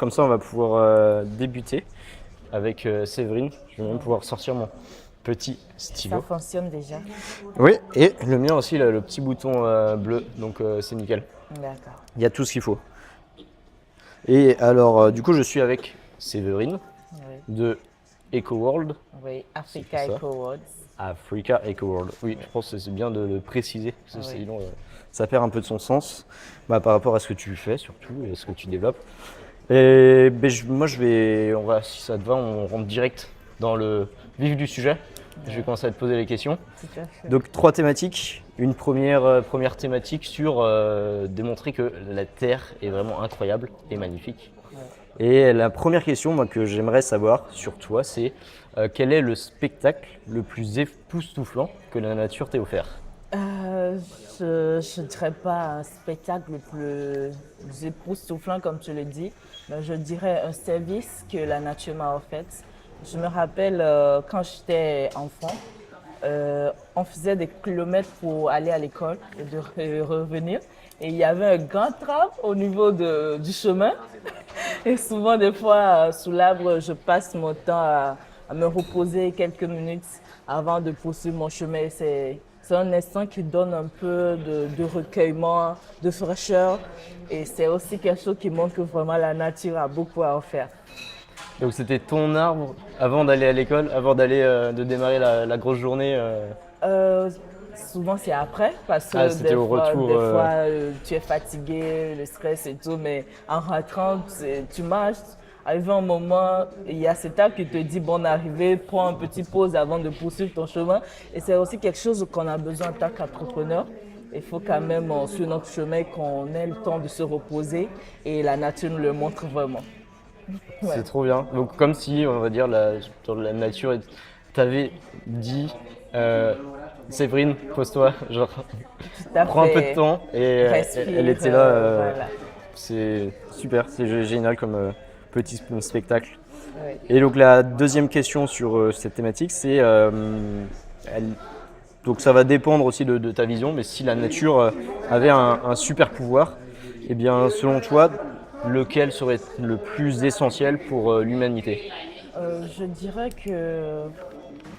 Comme ça, on va pouvoir débuter avec Séverine. Je vais même pouvoir sortir mon petit Ça stylo. fonctionne déjà. Oui, et le mien aussi, il a le petit bouton bleu, donc c'est nickel. D'accord. Il y a tout ce qu'il faut. Et alors, du coup, je suis avec Séverine Oui, de EcoWorld. oui. C'est Africa ça. Eco Awards. Africa EcoWorld. Oui, je pense que c'est bien de le préciser, parce que Oui. sinon ça perd un peu de son sens par rapport à ce que tu fais surtout et ce que tu développes. Et ben, moi, si ça te va, on rentre direct dans le vif du sujet. Je vais commencer à te poser les questions. Tout à fait. Donc, 3 thématiques. Une première thématique sur démontrer que la Terre est vraiment incroyable et magnifique. Ouais. Et la première question moi, que j'aimerais savoir sur toi, c'est quel est le spectacle le plus époustouflant que la nature t'ait offert? Euh, je ne dirais pas un spectacle le plus époustouflant comme tu le dis, mais je dirais un service que la nature m'a offert. Je me rappelle quand j'étais enfant, on faisait des kilomètres pour aller à l'école et de revenir. Et il y avait un grand tram au niveau du chemin. Et souvent, des fois, sous l'arbre, je passe mon temps à me reposer quelques minutes avant de poursuivre mon chemin. C'est un instant qui donne un peu de recueillement, de fraîcheur. Et c'est aussi quelque chose qui montre que vraiment la nature a beaucoup à offrir. Donc c'était ton arbre avant d'aller à l'école, avant de démarrer la grosse journée. Euh, Souvent c'est après parce Ah, que c'était au retour. tu es fatigué, le stress et tout, mais en rentrant tu marches. Arrivé un moment, il y a cet arbre qui te dit bon arrivé, prends une petite pause avant de poursuivre ton chemin. Et c'est aussi quelque chose qu'on a besoin en tant qu'entrepreneur. Il faut quand même sur notre chemin qu'on ait le temps de se reposer et la nature nous le montre vraiment. Ouais. C'est trop bien. Donc comme si, on va dire, la nature t'avait dit, Séverine, pose-toi, genre, Tout à prends un peu de fait. temps. Et elle Respire, était là. voilà. C'est super, c'est génial comme petit spectacle. Ouais. Et donc la deuxième question sur cette thématique, c'est, donc ça va dépendre aussi de ta vision, mais si la nature avait un super pouvoir, eh bien selon toi, lequel serait le plus essentiel pour l'humanité? Je dirais que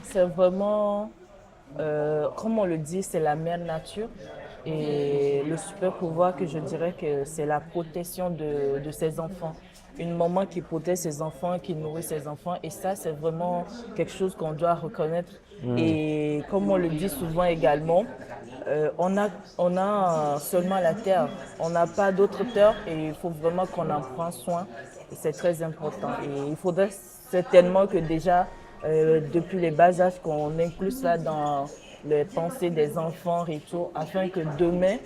c'est vraiment, comme on le dit, c'est la mère nature. Et le super pouvoir que je dirais que c'est la protection de ses enfants. Une maman qui protège ses enfants, qui nourrit ses enfants. Et ça, c'est vraiment quelque chose qu'on doit reconnaître. Et comme on le dit souvent également, on a seulement la terre. On n'a pas d'autre terre et il faut vraiment qu'on en prenne soin. Et c'est très important. Et il faudrait certainement que déjà, depuis les bas âges, qu'on inclue ça dans les pensées des enfants et tout, afin que demain,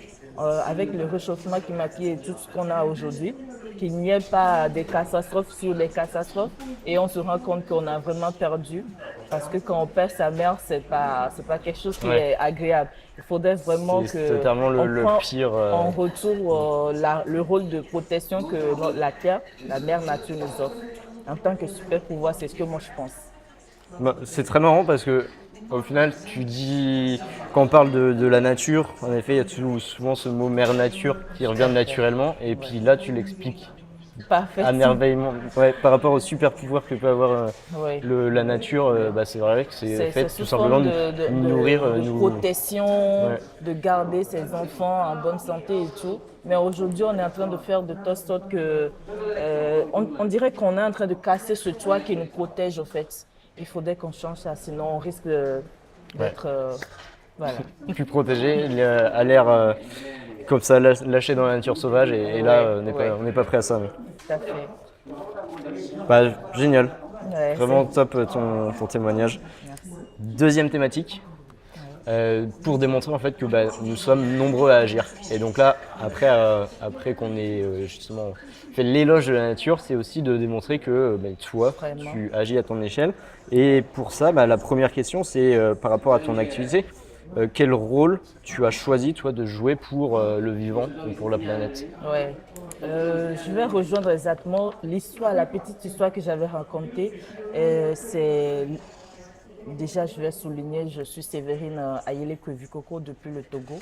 avec le réchauffement climatique et tout ce qu'on a aujourd'hui, qu'il n'y ait pas des catastrophes sur les catastrophes et on se rend compte qu'on a vraiment perdu. Parce que quand on perd sa mère, c'est pas quelque chose qui Ouais, est agréable. Il faudrait vraiment c'est que totalement on le prend pire. en retour le rôle de protection que la terre, la mère nature nous offre. En tant que super pouvoir, c'est ce que moi je pense. C'est très marrant parce que au final, tu dis, quand on parle de la nature, en effet, il y a souvent ce mot mère nature qui revient naturellement, et puis là, tu l'expliques à Parfaitement. merveillement. Ouais, par rapport au super pouvoir que peut avoir Oui. la nature, c'est vrai que c'est fait C'est tout sous simplement forme de nous nourrir. de protection, Ouais. de garder ses enfants en bonne santé et tout. Mais aujourd'hui, on est en train de faire de telle sorte que on dirait qu'on est en train de casser ce toit qui nous protège, au fait. Il faudrait qu'on change ça, sinon on risque Ouais. d'être. Voilà. Plus protégé, il a l'air comme ça lâché dans la nature sauvage, et là, Oui, oui, on n'est pas prêt à ça. tout à fait. Bah, génial, Ouais, vraiment top ton témoignage. merci. Deuxième thématique, Ouais. pour démontrer en fait que nous sommes nombreux à agir. Et donc là, après qu'on ait justement fait l'éloge de la nature, c'est aussi de démontrer que toi, Vraiment. tu agis à ton échelle. Et pour ça, la première question, c'est par rapport à ton activité, quel rôle tu as choisi toi de jouer pour le vivant et pour la planète? Ouais. Je vais rejoindre exactement l'histoire, la petite histoire que j'avais racontée. C'est déjà, je vais souligner, je suis Séverine Ayele Kwevikoko depuis le Togo.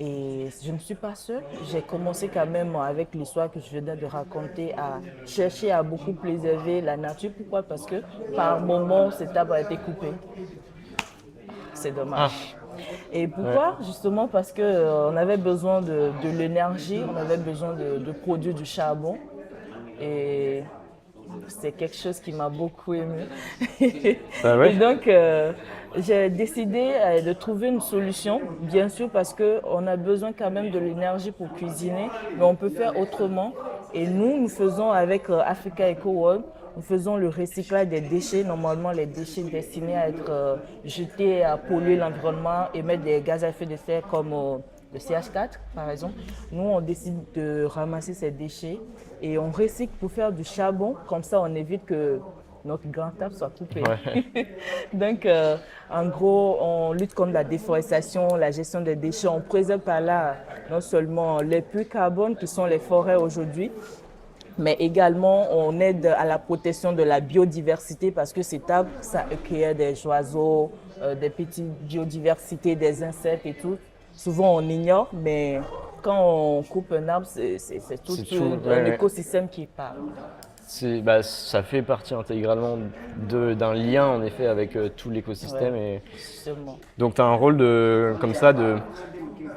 Et je ne suis pas seule. J'ai commencé quand même avec l'histoire que je venais de raconter à chercher à beaucoup préserver la nature. Pourquoi? Parce que par moment, cet arbre a été coupé. C'est Ah, dommage. Et ouais. pourquoi? Justement parce que on avait besoin de l'énergie, on avait besoin de produire du charbon. Et c'est quelque chose qui m'a beaucoup émue. Bah Et ouais. donc, j'ai décidé de trouver une solution, bien sûr, parce qu'on a besoin quand même de l'énergie pour cuisiner, mais on peut faire autrement. Et nous faisons avec Africa Eco World, nous faisons le recyclage des déchets, normalement les déchets destinés à être jetés, à polluer l'environnement, émettre des gaz à effet de serre comme le CH4 par exemple. Nous, on décide de ramasser ces déchets et on recycle pour faire du charbon. Comme ça, on évite que notre grand arbre soit coupé. Ouais. Donc, en gros, on lutte contre la déforestation, la gestion des déchets. On préserve par là non seulement les puits carbone qui sont les forêts aujourd'hui, mais également on aide à la protection de la biodiversité parce que cet arbre, ça accueille des oiseaux, des petites biodiversités, des insectes et tout. Souvent on ignore, mais quand on coupe un arbre, c'est tout C'est tout. Ouais, un ouais. écosystème qui part. Bah, ça fait partie intégralement d'un lien en effet avec tout Ouais, l'écosystème. Et justement. donc tu as un rôle de, comme ça, de,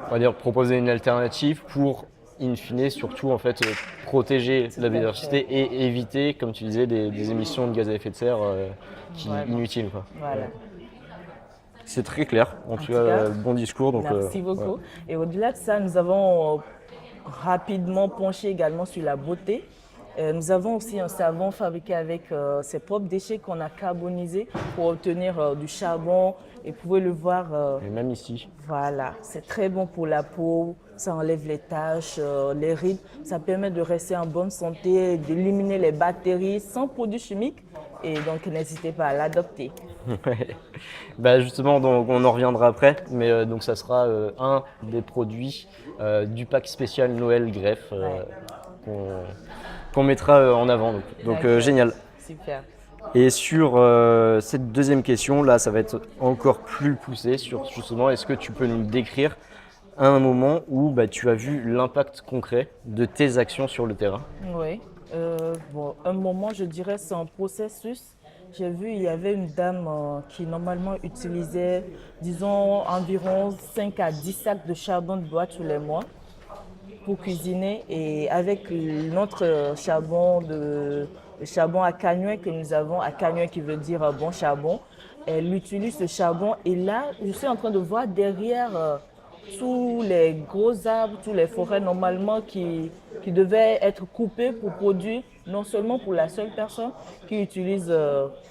on va dire, proposer une alternative pour, in fine, surtout en fait, protéger Tout la à biodiversité fait. et éviter, comme tu disais, des émissions de gaz à effet de serre Vraiment. inutiles, quoi. Voilà. Ouais. C'est très clair, en En tout tout cas, cas, bon discours. Donc, merci ouais. beaucoup. Et au-delà de ça, nous avons rapidement penché également sur la beauté. Nous avons aussi un savon fabriqué avec ses propres déchets qu'on a carbonisés pour obtenir du charbon. Et vous pouvez le voir, Et même ici. voilà, c'est très bon pour la peau, ça enlève les taches, les rides, ça permet de rester en bonne santé, d'éliminer les bactéries sans produits chimiques. Et donc, n'hésitez pas à l'adopter. Ouais. Bah justement, donc, on en reviendra après, mais donc ça sera un des produits du pack spécial Noël Greffe Ouais, qu'on qu'on mettra en avant. Donc, d'accord, génial. super. Et sur cette deuxième question, là, ça va être encore plus poussé sur justement, est-ce que tu peux nous décrire un moment où bah, tu as vu l'impact concret de tes actions sur le terrain? Oui. Bon, un moment, je dirais, c'est un processus. J'ai vu, il y avait une dame qui normalement utilisait, disons, environ 5 à 10 sacs de charbon de bois tous les mois pour cuisiner. Et avec notre charbon, le charbon à cagnoin que nous avons, à cagnoin qui veut dire bon charbon, elle utilise ce charbon. Et là, je suis en train de voir derrière tous les gros arbres, toutes les forêts normalement qui devaient être coupées pour produire, non seulement pour la seule personne qui utilise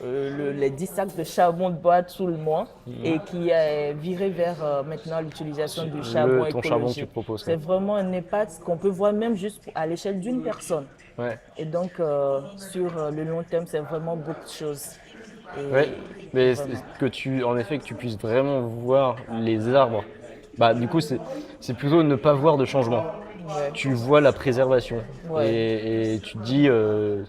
les 10 sacs de charbon de bois tout le mois et qui est viré vers maintenant l'utilisation du charbon Ton charbon que tu écologique. proposes, C'est quoi. vraiment un impact qu'on peut voir même juste à l'échelle d'une personne. Ouais. Et donc, sur le long terme, c'est vraiment beaucoup de choses. Ouais, Et mais vraiment, en effet, que tu puisses vraiment voir les arbres. Bah, du coup, c'est plutôt ne pas voir de changement. ouais, Tu vois la préservation ouais, et tu te dis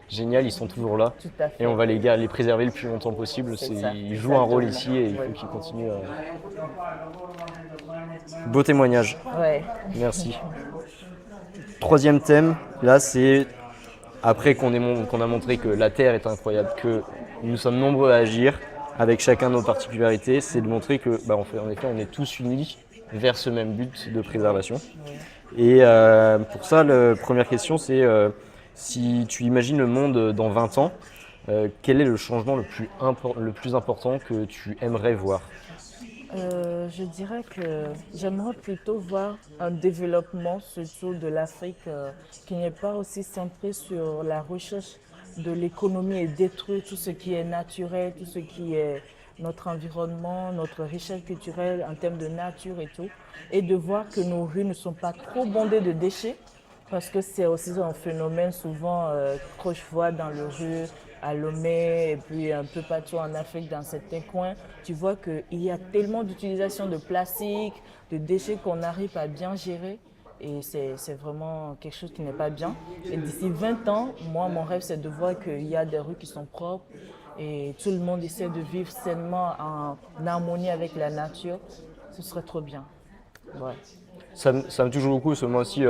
génial, ils sont toujours là tout à et on fait. va les préserver le plus longtemps possible. C'est ça, Ils jouent un rôle exactement. ici et il faut Ouais. qu'ils continuent. Beau témoignage, Ouais. merci. Troisième thème, là c'est après qu'on a montré que la Terre est incroyable, que nous sommes nombreux à agir avec chacun nos particularités, c'est de montrer que bah, en effet, on est tous unis vers ce même but de préservation. Et pour ça, la première question, c'est si tu imagines le monde dans 20 ans, quel est le changement le plus important que tu aimerais voir? Je dirais que j'aimerais plutôt voir un développement, surtout de l'Afrique, qui n'est pas aussi centré sur la recherche de l'économie et détruire tout ce qui est naturel, tout ce qui est notre environnement, notre richesse culturelle en termes de nature et tout, et de voir que nos rues ne sont pas trop bondées de déchets, parce que c'est aussi un phénomène souvent que je vois dans le rue, à Lomé et puis un peu partout en Afrique, dans certains coins. Tu vois qu'il y a tellement d'utilisation de plastique, de déchets qu'on n'arrive pas à bien gérer. Et c'est vraiment quelque chose qui n'est pas bien. Et d'ici 20 ans, moi, mon rêve, c'est de voir qu'il y a des rues qui sont propres et tout le monde essaie de vivre sainement en harmonie avec la nature. Ce serait trop bien. Ouais. ça me touche beaucoup, parce que moi aussi,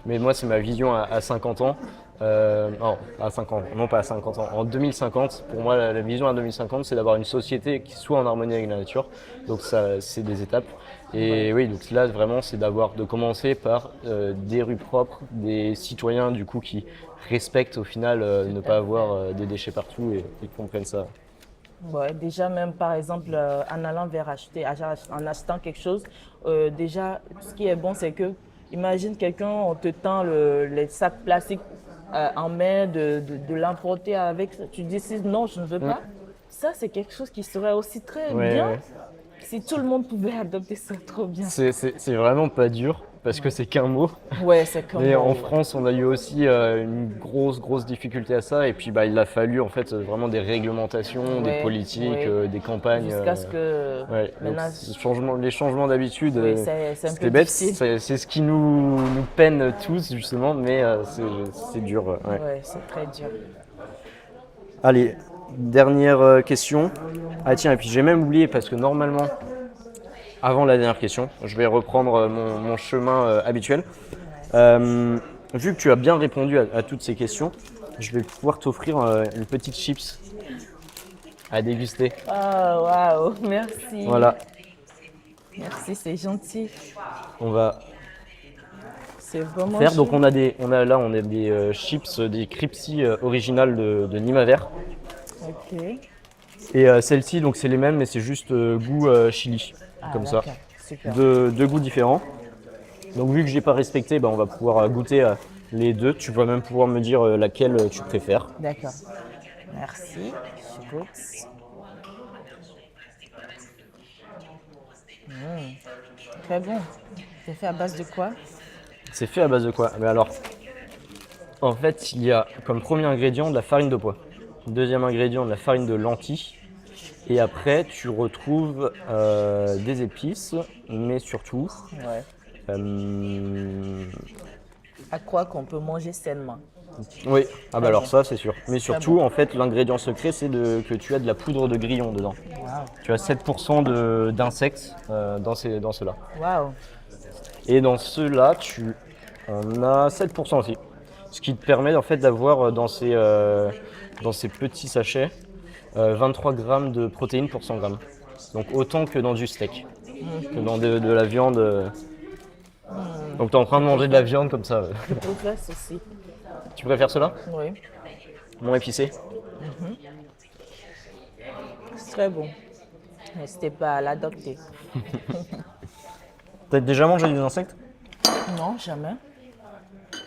mais moi c'est ma vision à 50 ans. Non, à 50, non pas à 50 ans, en 2050, pour moi la vision à 2050 c'est d'avoir une société qui soit en harmonie avec la nature, donc ça c'est des étapes. Et Ouais. oui, donc là vraiment c'est de commencer par des rues propres, des citoyens du coup qui respectent au final ne Tout à pas avoir fait. des déchets partout et qui comprennent ça. Ouais, déjà même par exemple en allant vers acheter, en achetant quelque chose, déjà ce qui est bon c'est que imagine quelqu'un on te tend les sacs plastiques en main de l'emporter avec, tu dis si non je ne veux Mm. pas. Ça c'est quelque chose qui serait aussi très Ouais, bien ouais. si tout le monde pouvait adopter ça, trop bien. C'est vraiment pas dur parce que c'est qu'un mot. Ouais, c'est comme Mais moi. en Ouais. France, on a eu aussi une grosse difficulté à ça. Et puis, bah, il a fallu en fait vraiment des réglementations, des Ouais, politiques, ouais. des campagnes. Jusqu'à ce que Ouais. Donc, maintenant, les changements d'habitude, oui, c'est un peu c'était bête. difficile. C'est ce qui nous peine tous justement, mais c'est dur. Ouais. Ouais, c'est très dur. Allez, dernière question. Ah tiens, et puis j'ai même oublié parce que normalement, avant la dernière question, je vais reprendre mon chemin habituel. Vu que tu as bien répondu à toutes ces questions, je vais pouvoir t'offrir une petite chips à déguster. Ah, waouh, merci. Voilà, Merci, c'est gentil. on va C'est vraiment faire. Donc chou. on a des chips, des Cripsy originales de Nimaver. Ok. Et celles-ci, donc c'est les mêmes, mais c'est juste goût chili, Ah, comme ça. d'accord. Super. Deux goûts différents. Donc vu que j'ai pas respecté, bah, on va pouvoir goûter les deux. Tu vas même pouvoir me dire laquelle tu préfères. D'accord. Merci. Je goûte. Très bon. C'est fait à base de quoi? C'est fait à base de quoi? Mais alors, en fait, il y a comme premier ingrédient de la farine de pois. Deuxième ingrédient de la farine de lentilles. Et après, tu retrouves des épices, mais surtout, Ouais. euh, À quoi qu'on peut manger sainement? oui, ah bah Très alors bien. ça c'est sûr. Mais Très surtout, bon. en fait, l'ingrédient secret, c'est que tu as de la poudre de grillon dedans. Waouh. Tu as 7% d'insectes dans ceux-là. Waouh. Et dans ceux-là, tu en as 7% aussi. Ce qui te permet en fait d'avoir dans ces petits sachets 23 grammes de protéines pour 100 grammes. Donc autant que dans du steak, que dans de la viande. Donc tu es en train de manger de la viande comme ça. Je préfère ceci. Tu préfères cela? Oui. Moins épicé? C'est très bon. N'hésitez pas à l'adopter. T'as déjà mangé des insectes? Non, jamais.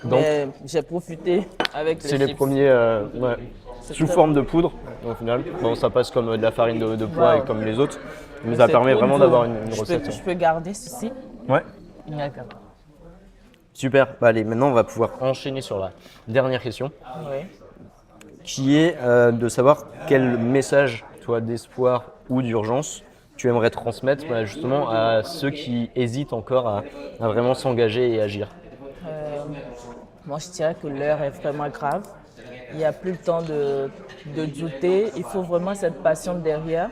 Donc Mais j'ai profité avec c'est les les chips. premiers ouais, C'est sous très forme bon. de poudre au final. Bon ça passe comme de la farine de pois et Wow. comme les autres. Mais ça C'est permet trop vraiment doux. d'avoir une recette. Je peux garder ceci? Ouais. D'accord. Super. Bah, allez, maintenant on va pouvoir enchaîner sur la dernière question, Oui. qui est de savoir quel message, toi, d'espoir ou d'urgence, tu aimerais transmettre bah, justement à ceux qui hésitent encore à vraiment s'engager et agir. Moi, je dirais que l'heure est vraiment grave. Il n'y a plus le temps de douter. Il faut vraiment cette passion derrière.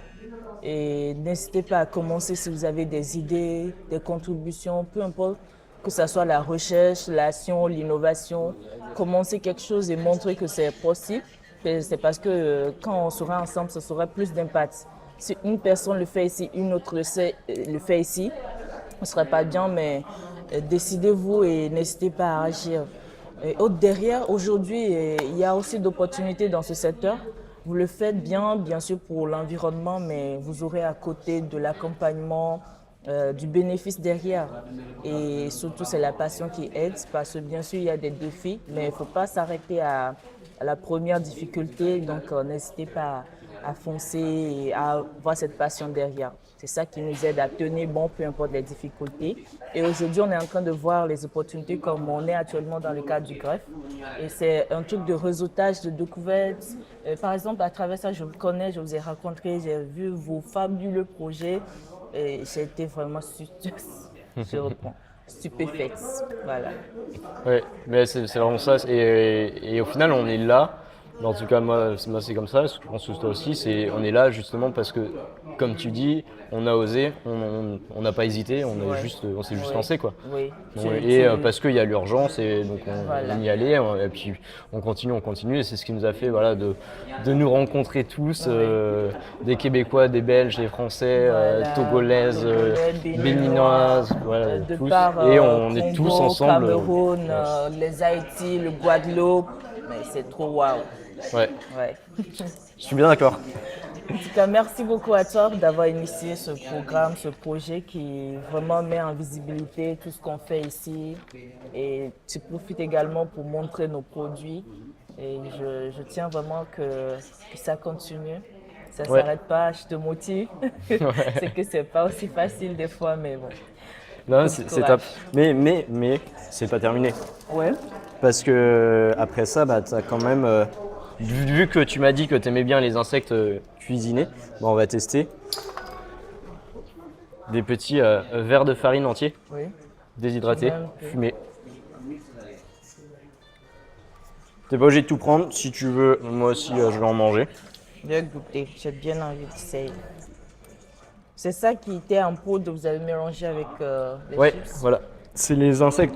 Et n'hésitez pas à commencer si vous avez des idées, des contributions, peu importe, que ce soit la recherche, l'action, l'innovation. Commencez quelque chose et montrer que c'est possible. Et c'est parce que quand on sera ensemble, ce sera plus d'impact. Si une personne le fait ici, une autre le fait ici, ce ne serait pas bien, mais décidez-vous et n'hésitez pas à agir. Et derrière, aujourd'hui, il y a aussi d'opportunités dans ce secteur. Vous le faites bien sûr pour l'environnement, mais vous aurez à côté de l'accompagnement, du bénéfice derrière. Et surtout, c'est la passion qui aide, parce que bien sûr, il y a des défis, mais il ne faut pas s'arrêter à la première difficulté. Donc, n'hésitez pas à foncer et à avoir cette passion derrière. C'est ça qui nous aide à tenir bon, peu importe les difficultés. Et aujourd'hui, on est en train de voir les opportunités comme on est actuellement dans le cadre du greffe. Et c'est un truc de réseautage, de découverte. Par exemple, à travers ça, je vous connais, je vous ai rencontré, j'ai vu vos fabuleux projets. Et j'ai été vraiment stupéfaite. Voilà. Ouais, mais c'est vraiment ça. Et au final, on est là Mais en tout cas, moi c'est comme ça. Je pense que toi aussi, on est là justement parce que, comme tu dis, on a osé, on n'a pas hésité, Ouais. on s'est juste Oui. lancé quoi. Oui. Parce qu'il y a l'urgence et donc Voilà. on y allait et puis on continue et c'est ce qui nous a fait voilà, de nous rencontrer tous, des Québécois, des Belges, des Français, Voilà. Togolaises, Togolais, Béninoises, voilà, de tous. par Et on est tous Congo, ensemble. Cameroun, les Haïti, le Guadeloupe. Mais c'est trop waouh. Ouais, Ouais. je suis bien d'accord. En tout cas, merci beaucoup à toi d'avoir initié ce programme, ce projet qui vraiment met en visibilité tout ce qu'on fait ici. Et tu profites également pour montrer nos produits. Et je tiens vraiment que ça continue. Ça ne Ouais. s'arrête pas, je te motive. C'est que c'est pas aussi facile des fois, mais bon. Non, Faut du c'est top. courage. Mais c'est pas terminé. Ouais. Parce que après ça, bah, t'as quand même. Vu que tu m'as dit que t'aimais bien les insectes cuisinés, bah, on va tester des petits verres de farine entiers, Oui. déshydratés, J'aime un peu. fumés. T'es pas obligé de tout prendre. Si tu veux, moi aussi, je vais en manger. Je vais goûter. J'ai bien envie d'essayer. C'est ça qui était en poudre, vous avez mélangé avec les Ouais, chips. voilà. C'est les insectes.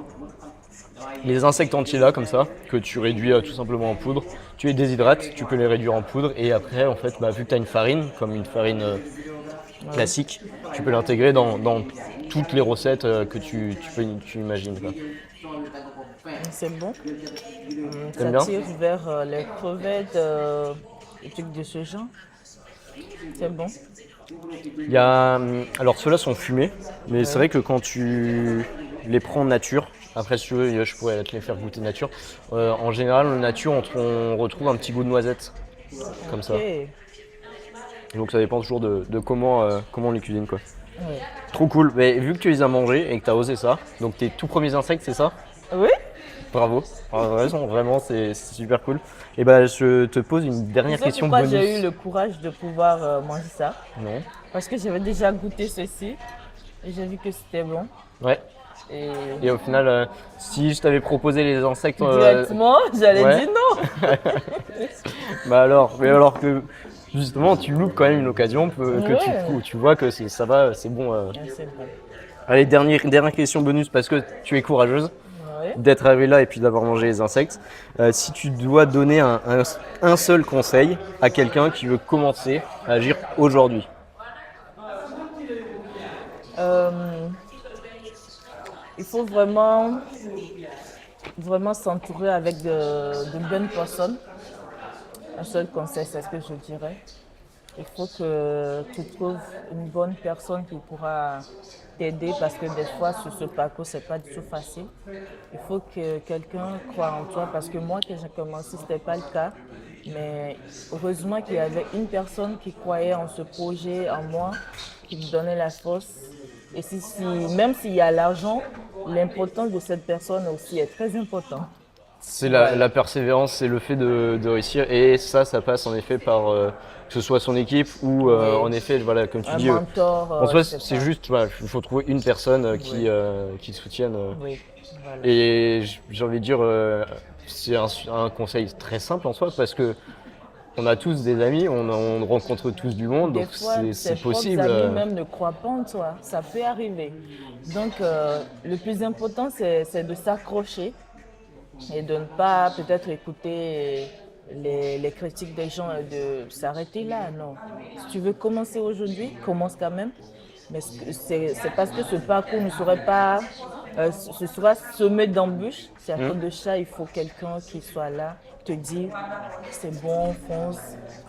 Les insectes entiers là, comme ça, que tu réduis tout simplement en poudre. Tu les déshydrates, tu peux les réduire en poudre. Et après, en fait, bah, vu que tu as une farine, comme une farine classique, tu peux l'intégrer dans toutes les recettes que tu imagines. Quoi. C'est bon. Ça T'aimes bien? tire vers les crevettes, les trucs de ce genre. C'est bon. Il y a, alors ceux-là sont fumés, mais c'est vrai que quand tu les prends nature, après si tu veux, je pourrais te les faire goûter nature. En général, nature, on retrouve un petit goût de noisette, comme ça. Ok. Donc ça dépend toujours de comment on les cuisine quoi. Ouais. Trop cool. Mais vu que tu les as mangés et que tu as osé ça, donc tes tout premiers insectes, c'est ça? Oui? Bravo. Vraiment, c'est super cool. Et bah je te pose une Tu dernière sais question pourquoi bonus. j'ai eu le courage de pouvoir manger ça? Non. Parce que j'avais déjà goûté ceci et j'ai vu que c'était bon. Ouais. Et Et au final, si je t'avais proposé les insectes, directement, j'allais ouais. dire non. bah alors que justement tu loupes quand même une occasion que Ouais. tu vois que ça va, c'est bon. Ouais, c'est bon. Allez, dernière question bonus parce que tu es courageuse Ouais. d'être arrivée là et puis d'avoir mangé les insectes. Si tu dois donner un seul conseil à quelqu'un qui veut commencer à agir aujourd'hui. Il faut vraiment s'entourer avec de bonnes personnes. Un seul conseil, c'est ce que je dirais. Il faut que tu trouves une bonne personne qui pourra t'aider parce que des fois, sur ce parcours, c'est pas du tout facile. Il faut que quelqu'un croie en toi parce que moi, quand j'ai commencé, ce n'était pas le cas. Mais heureusement qu'il y avait une personne qui croyait en ce projet, en moi, qui me donnait la force. Et même s'il y a l'argent, l'importance de cette personne aussi est très importante. C'est la persévérance, c'est le fait de réussir et ça passe en effet par que ce soit son équipe ou en effet, voilà, comme tu Un dis, mentor. en soi je sais c'est pas. juste, voilà, il faut trouver une personne qui te soutienne. Oui, voilà. Et j'ai envie de dire, c'est un conseil très simple en soi parce que on a tous des amis, on rencontre tous du monde, Des donc fois, c'est tes possible. propres amis même ne croient pas en toi. Ça peut arriver. Donc, le plus important, c'est de s'accrocher et de ne pas peut-être écouter les critiques des gens et de s'arrêter là. Non. Si tu veux commencer aujourd'hui, commence quand même. Mais c'est parce que ce parcours ne serait pas, ce sera semé d'embûches. C'est à cause de ça, il faut quelqu'un qui soit là, te dire c'est bon, fonce,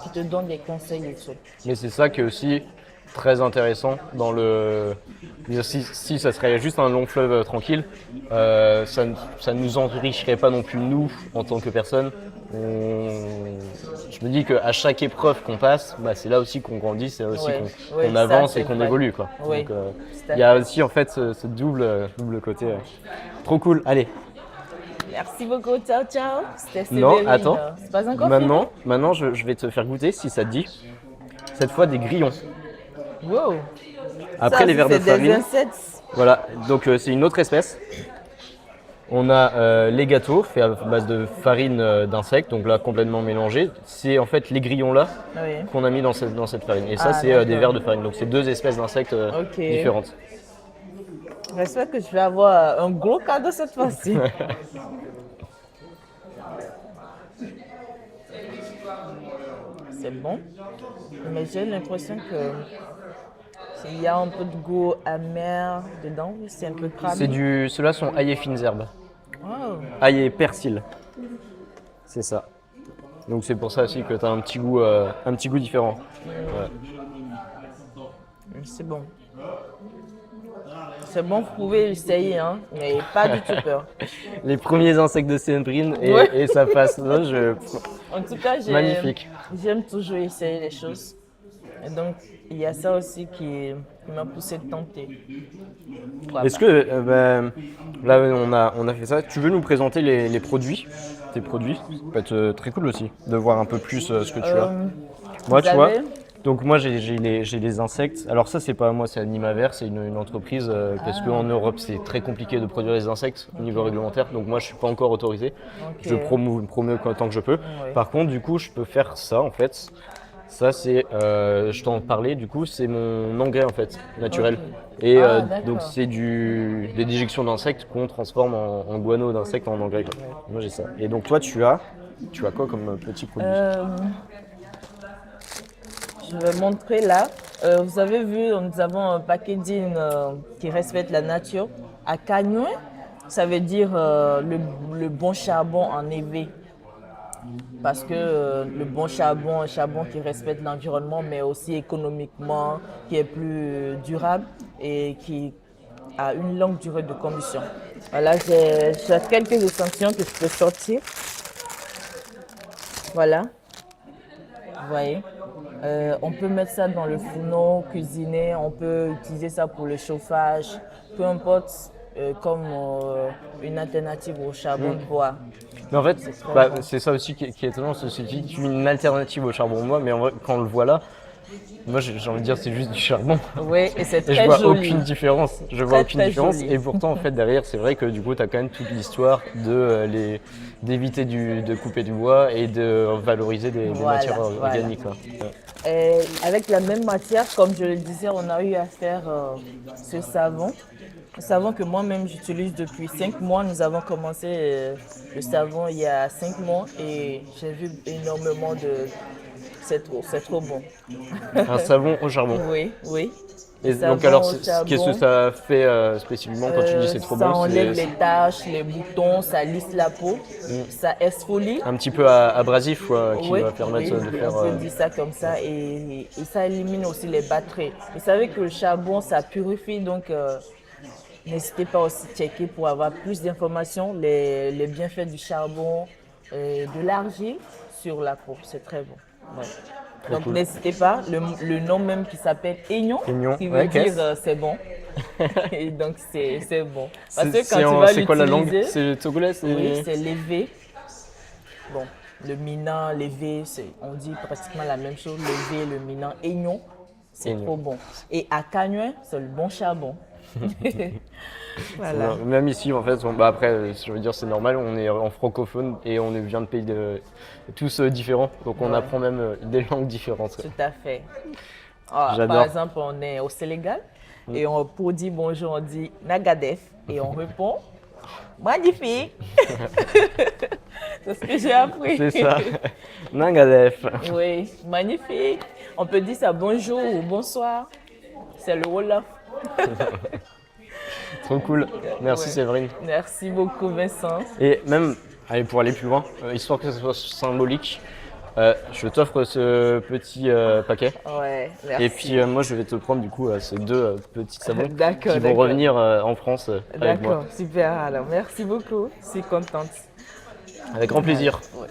qui te donne des conseils et tout. Mais c'est ça qui est aussi très intéressant dans le. Si ça serait juste un long fleuve tranquille, ça ne nous enrichirait pas non plus nous en tant que personne. Je me dis qu'à chaque épreuve qu'on passe, bah, c'est là aussi qu'on grandit, c'est là aussi qu'on ça, avance c'est et qu'on vrai. évolue. Quoi. Oui, Donc, tout à il y a fait. aussi en fait ce double côté. Trop cool. Allez, Merci beaucoup, ciao ciao. C'était non, Séverine. attends. C'est pas encore Maintenant, je vais te faire goûter si ça te dit. Cette fois des grillons. fini? Wow. Après Ça, les verres de c'est des farine. insectes. Voilà, donc c'est une autre espèce. On a les gâteaux faits à base de farine d'insectes, donc là complètement mélangés. C'est en fait les grillons là Oui. qu'on a mis dans cette farine. Et ça, Ah, c'est des d'accord. vers de farine. Donc c'est deux espèces d'insectes Ok. différentes. J'espère que je vais avoir un gros cadeau cette fois-ci. C'est bon, mais j'ai l'impression que il y a un peu de goût amer dedans, c'est un peu cramé. Ceux-là sont ail et fines herbes. Oh, Ail et persil. C'est ça. Donc c'est pour ça aussi que tu as un petit goût différent. Ouais. c'est bon. C'est bon, vous pouvez essayer, hein, mais pas du tout peur. Les premiers insectes de Séverine Ouais. et ça passe. Non, En tout cas, Magnifique. j'aime toujours essayer les choses. Et donc, il y a ça aussi qui m'a poussé de tenter. Pourquoi Est-ce pas. que là on a fait ça. Tu veux nous présenter les produits, tes produits? Ça peut être très cool aussi de voir un peu plus ce que tu as. Moi, Vous tu vois. avez- Donc moi j'ai les insectes. Alors ça c'est pas moi, c'est Animavert, c'est une entreprise parce qu'en Europe c'est très compliqué de produire les insectes au niveau réglementaire. Donc moi je suis pas encore autorisé. Ok. Je promeux tant que je peux. Ouais. Par contre du coup je peux faire ça en fait. Ça c'est, je t'en parlais du coup, c'est mon engrais en fait naturel. Ok. Et D'accord. donc c'est des déjections d'insectes qu'on transforme en guano d'insectes en engrais, quoi. Moi j'ai ça. Et donc toi tu as quoi comme petit produit? Je vais montrer là. Vous avez vu, nous avons un packaging qui respecte la nature. À Cagnoin, ça veut dire le bon charbon en EV. Parce que le bon charbon, un charbon qui respecte l'environnement, mais aussi économiquement, qui est plus durable et qui a une longue durée de combustion. Voilà, j'ai quelques échantillons que je peux sortir. Voilà, vous voyez. On peut mettre ça dans le fourneau, cuisiner, on peut utiliser ça pour le chauffage, peu importe, comme une alternative au charbon de bois. Mais en fait, très bah, bon. c'est ça aussi qui est étonnant, c'est une alternative au charbon de bois, mais en vrai, quand on le voit là, moi j'ai envie de dire c'est juste du charbon. Oui, et c'est Et je très vois joli. aucune différence. Je vois aucune très différence. joli. Et pourtant, en fait, derrière, c'est vrai que du coup, tu as quand même toute l'histoire d'éviter de couper du bois et de valoriser des Voilà, matières voilà. organiques, quoi. Ouais. Et avec la même matière, comme je le disais, on a eu à faire ce savon. Le savon que moi-même j'utilise depuis 5 mois. Nous avons commencé le savon il y a 5 mois et j'ai vu énormément de... C'est trop bon. Un savon au charbon. Oui, oui. Et Savon donc, alors, au qu'est-ce que charbon. ça fait spécifiquement quand tu dis c'est trop Ça bon? enlève C'est les taches, les boutons, ça lisse la peau, ça exfolie. un petit peu abrasif, quoi, qui Oui, va permettre oui, de faire. on peut dire ça comme ça et ça élimine aussi les batteries. Vous savez que le charbon, ça purifie, donc n'hésitez pas aussi à checker pour avoir plus d'informations, les bienfaits du charbon, de l'argile sur la peau, c'est très bon. Ouais. Donc cool. n'hésitez pas, le nom même qui s'appelle Aignon, Aignon, qui veut ouais, dire qu'est-ce c'est bon. Et donc c'est bon. Parce que quand tu vas c'est quoi la langue? l'utiliser, C'est togolais? oui, c'est l'évé. Bon, le minant, l'évé, on dit pratiquement la même chose. L'évé, le minant, Aignon, c'est Aignon. trop bon. Et à Cagnoin, c'est le bon charbon. Voilà. Même ici, en fait, bah après, je veux dire, c'est normal, on est en francophone et on vient de pays tous différents, donc on Ouais. apprend même des langues différentes. Tout à fait. Ah, J'adore. par exemple, on est au Sénégal et pour dire bonjour, on dit Nagadef et on répond magnifique. C'est ce que j'ai appris. C'est ça. Nangadef. Oui, magnifique. On peut dire ça bonjour ou bonsoir. C'est le Wolof. Trop cool. Merci Ouais. Séverine. Merci beaucoup, Vincent. Et même, allez, pour aller plus loin, histoire que ce soit symbolique, je t'offre ce petit paquet. Ouais, merci. Et puis moi, je vais te prendre du coup ces deux petits savons D'accord, qui vont d'accord. revenir en France avec moi. D'accord, super. Alors, merci beaucoup. Je suis contente. Avec grand plaisir. Ouais.